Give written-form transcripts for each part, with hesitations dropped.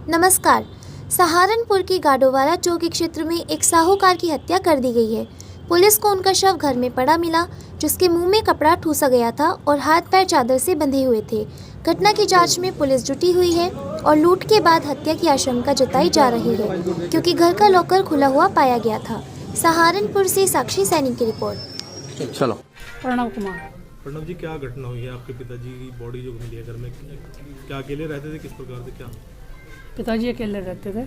नमस्कार। सहारनपुर की गाडोवाला चौकी क्षेत्र में एक साहूकार की हत्या कर दी गई है। पुलिस को उनका शव घर में पड़ा मिला, जिसके मुंह में कपड़ा ठूसा गया था और हाथ पैर चादर से बंधे हुए थे। घटना की जांच में पुलिस जुटी हुई है और लूट के बाद हत्या की आशंका जताई जा रही है, क्योंकि घर का लॉकर खुला हुआ पाया गया था। सहारनपुर से साक्षी सैनी की रिपोर्ट। चलो। प्रणव कुमार। प्रणव जी, क्या घटना हुई है? आपके पिताजी की बॉडी जो मिली है घर में, क्या अकेले रहते थे? किस प्रकार से क्या? पिताजी अकेले रहते थे,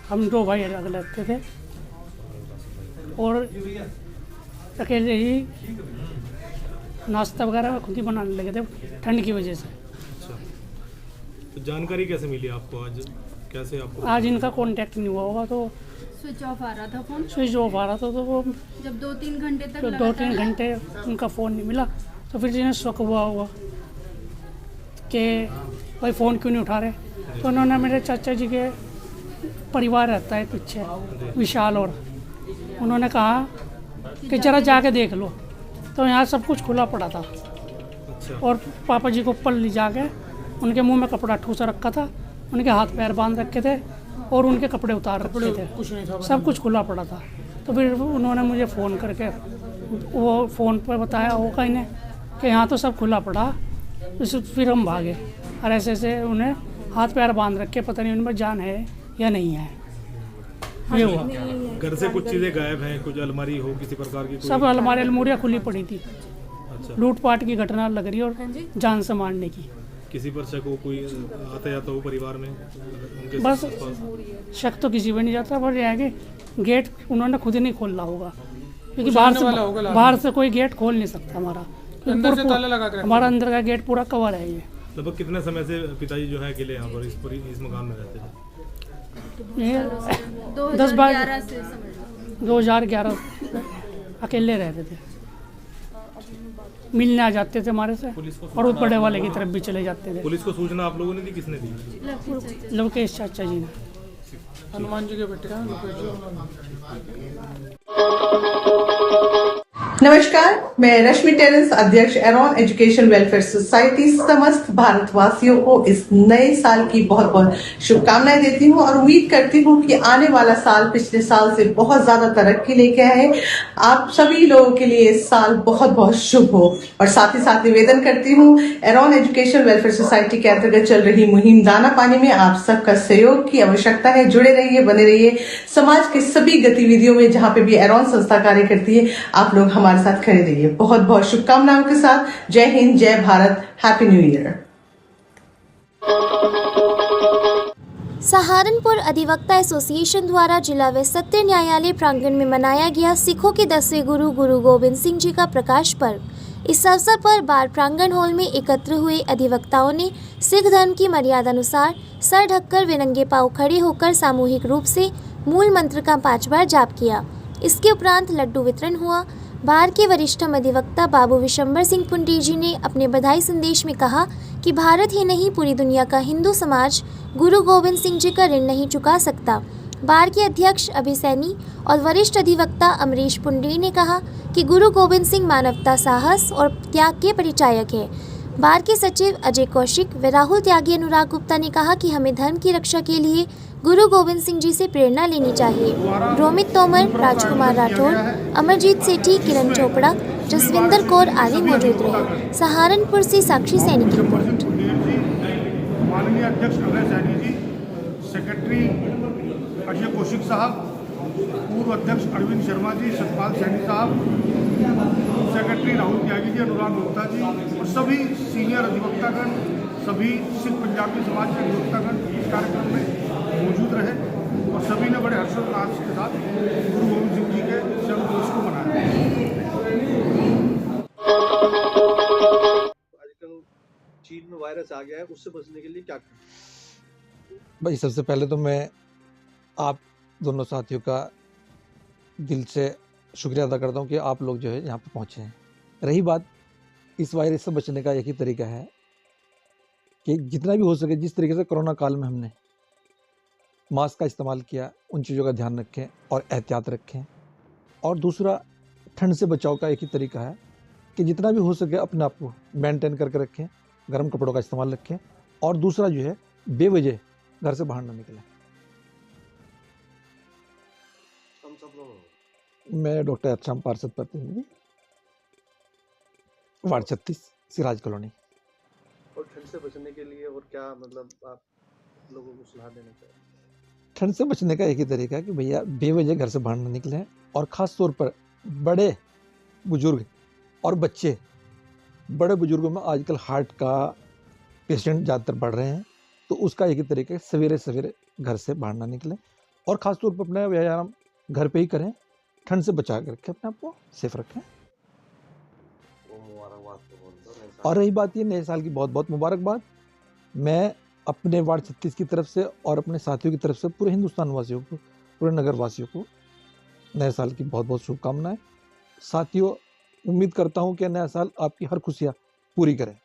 हम दो भाई अलग रहते थे और अकेले ही नाश्ता वगैरह खुद ही बनाने लगे थे ठंड की वजह से। अच्छा, तो जानकारी कैसे मिली आपको? आज कैसे आपको? आज इनका कांटेक्ट नहीं हुआ होगा तो स्विच ऑफ आ रहा था फ़ोन। स्विच ऑफ आ रहा था तो वो जब 2-3 घंटे तक तो 2-3 घंटे उनका फ़ोन नहीं मिला तो फिर जिन्हें शक हुआ होगा कि भाई फ़ोन क्यों नहीं उठा रहे, तो उन्होंने मेरे चाचा जी के परिवार रहता है पीछे विशाल, और उन्होंने कहा कि जरा जाके देख लो, तो यहाँ सब कुछ खुला पड़ा था। अच्छा। और पापा जी को ऊपर ले जाके उनके मुंह में कपड़ा ठूसा रखा था, उनके हाथ पैर बांध रखे थे और उनके कपड़े उतार रखे थे, कुछ नहीं था, सब कुछ खुला पड़ा था। तो फिर उन्होंने मुझे फ़ोन करके वो फ़ोन पर बताया वो कहीं ने कि यहाँ तो सब खुला पड़ा। फिर हम भागे और ऐसे ऐसे उन्हें हाथ पैर बांध रखे, पता नहीं उनमें जान है या नहीं है। ये हुआ। घर से कुछ चीज़ें गायब हैं, कुछ अलमारी हो किसी प्रकार की? सब हमारे अलमारियाँ खुली पड़ी थी। अच्छा। लूटपाट की घटना लग रही है और जान से मारने की। किसी पर शक हो? कोई आता जाता हो परिवार में उनके बस पास? शक तो किसी पे नहीं जाता, पर यह है कि गेट उन्होंने खुद ही नहीं खोलना होगा, क्योंकि बाहर से कोई गेट खोल नहीं सकता हमारा, हमारा अंदर का गेट पूरा कवर है। ये लगभग कितने समय से पिताजी जो है अकेले यहाँ पर इस मकान में रहते थे? 2011 से समझ लो। 2011 अकेले रहते थे, मिलने आ जाते थे हमारे से और वो बड़े वाले की तरफ भी चले जाते थे। पुलिस को सूचना आप लोगों ने दी? किसने दी? लोकेश चाचा जी ने। हनुमान जी के बेटे हैं नमस्कार, मैं रश्मि टेरेंस, अध्यक्ष एरॉन एजुकेशन वेलफेयर सोसाइटी, समस्त भारतवासियों को इस नए साल की बहुत बहुत शुभकामनाएं देती हूं और उम्मीद करती हूं कि आने वाला साल पिछले साल से बहुत ज्यादा तरक्की लेके आए। आप सभी लोगों के लिए इस साल बहुत बहुत शुभ हो। और साथ ही साथ निवेदन करती हूं, एरॉन एजुकेशन वेलफेयर सोसाइटी के अंतर्गत चल रही मुहिम दाना पानी में आप सबका सहयोग की आवश्यकता है। जुड़े रहिए, बने रहिए। समाज के सभी गतिविधियों में जहां पे भी एरॉन संस्था कार्य करती है, आप लोग हमारे साथ खड़े रहिए। बहुत बहुत शुभकामनाओं के साथ जय हिंद, जय Bharat, happy new year. Saharanpur अधिवक्ता एसोसिएशन द्वारा जिला व सत्र न्यायालय प्रांगण में मनाया गया सिखों के 10वें गुरु गुरु गोविंद सिंह जी का प्रकाश पर्व। इस अवसर पर बार प्रांगण हॉल में एकत्र हुए अधिवक्ताओं ने सिख धर्म की मर्यादा अनुसार सर ढककर व नंगे पांव खड़े होकर सामूहिक रूप से मूल मंत्र का 5 बार जाप किया। इसके उपरांत लड्डू वितरण हुआ। बार के वरिष्ठतम अधिवक्ता बाबू विशंबर सिंह पुंडी जी ने अपने बधाई संदेश में कहा कि भारत ही नहीं पूरी दुनिया का हिंदू समाज गुरु गोविंद सिंह जी का ऋण नहीं चुका सकता। बार के अध्यक्ष अभय सैनी और वरिष्ठ अधिवक्ता अमरीश पुंडी ने कहा कि गुरु गोविंद सिंह मानवता, साहस और त्याग के परिचायक है। बार के सचिव अजय कौशिक व राहुल त्यागी अनुराग गुप्ता ने कहा कि हमें धर्म की रक्षा के लिए गुरु गोविंद सिंह जी से प्रेरणा लेनी चाहिए। रोमित तोमर, राजकुमार राठौर, अमरजीत सेठी, किरण चोपड़ा, जसविंदर कौर आदि मौजूद रहे। सहारनपुर से साक्षी सैनी की रिपोर्ट। माननीय अध्यक्ष अभय सैनी जी, सेक्रेटरी अजय कौशिक साहब, पूर्व अध्यक्ष अरविंद शर्मा जी, सतपाल सैनी साहब, सेक्रेटरी राहुल त्यागी जी, अनुराग गुप्ता जी और सभी सीनियर अधिवक्तागण, सभी सिख पंजाबी समाज के अधिवक्तागण इस कार्यक्रम में मौजूद रहे और सभी ने बड़े हर्षोल्लास के साथ गुरु गोविंद सिंह जी के जन्म दिवस को मनाया। आजकल चीन में वायरस आ गया है, उससे बचने के लिए क्या करें? भाई, सबसे पहले तो मैं आप दोनों साथियों का दिल से शुक्रिया अदा करता हूँ कि आप लोग जो है यहाँ पे पहुँचे हैं। रही बात इस वायरस से बचने का, एक ही तरीका है कि जितना भी हो सके, जिस तरीके से कोरोना काल में हमने मास्क का इस्तेमाल किया, उन चीज़ों का ध्यान रखें और एहतियात रखें। और दूसरा, ठंड से बचाव का एक ही तरीका है कि जितना भी हो सके अपने आप को मेंटेन करके रखें, गर्म कपड़ों का इस्तेमाल रखें। और दूसरा जो है, बेवजह घर से बाहर ना निकले। हम सब लोग मैं डॉक्टर अक्षम पार्षद प्रतिनिधि, वार्ड 36, सिराज कॉलोनी। और ठंड से बचने के लिए और क्या मतलब आप लोगों को सलाह देना चाहिए? ठंड से बचने का एक ही तरीका है कि भैया बेवजह घर से बाहर ना निकलें, और ख़ास तौर पर बड़े बुजुर्ग और बच्चे। बड़े बुजुर्गों में आजकल हार्ट का पेशेंट ज़्यादातर बढ़ रहे हैं, तो उसका एक ही तरीका है सवेरे सवेरे घर से बाहर ना निकलें, और ख़ास तौर पर अपना व्यायाम घर पे ही करें। ठंड से बचा कर रखें, अपने आप को सेफ रखें। और रही बात ये नए साल की, बहुत बहुत मुबारकबाद। मैं अपने वार्ड 36 की तरफ से और अपने साथियों की तरफ से पूरे हिंदुस्तान वासियों को, पूरे नगर वासियों को नए साल की बहुत बहुत शुभकामनाएं। साथियों, उम्मीद करता हूं कि नया साल आपकी हर खुशियां पूरी करें।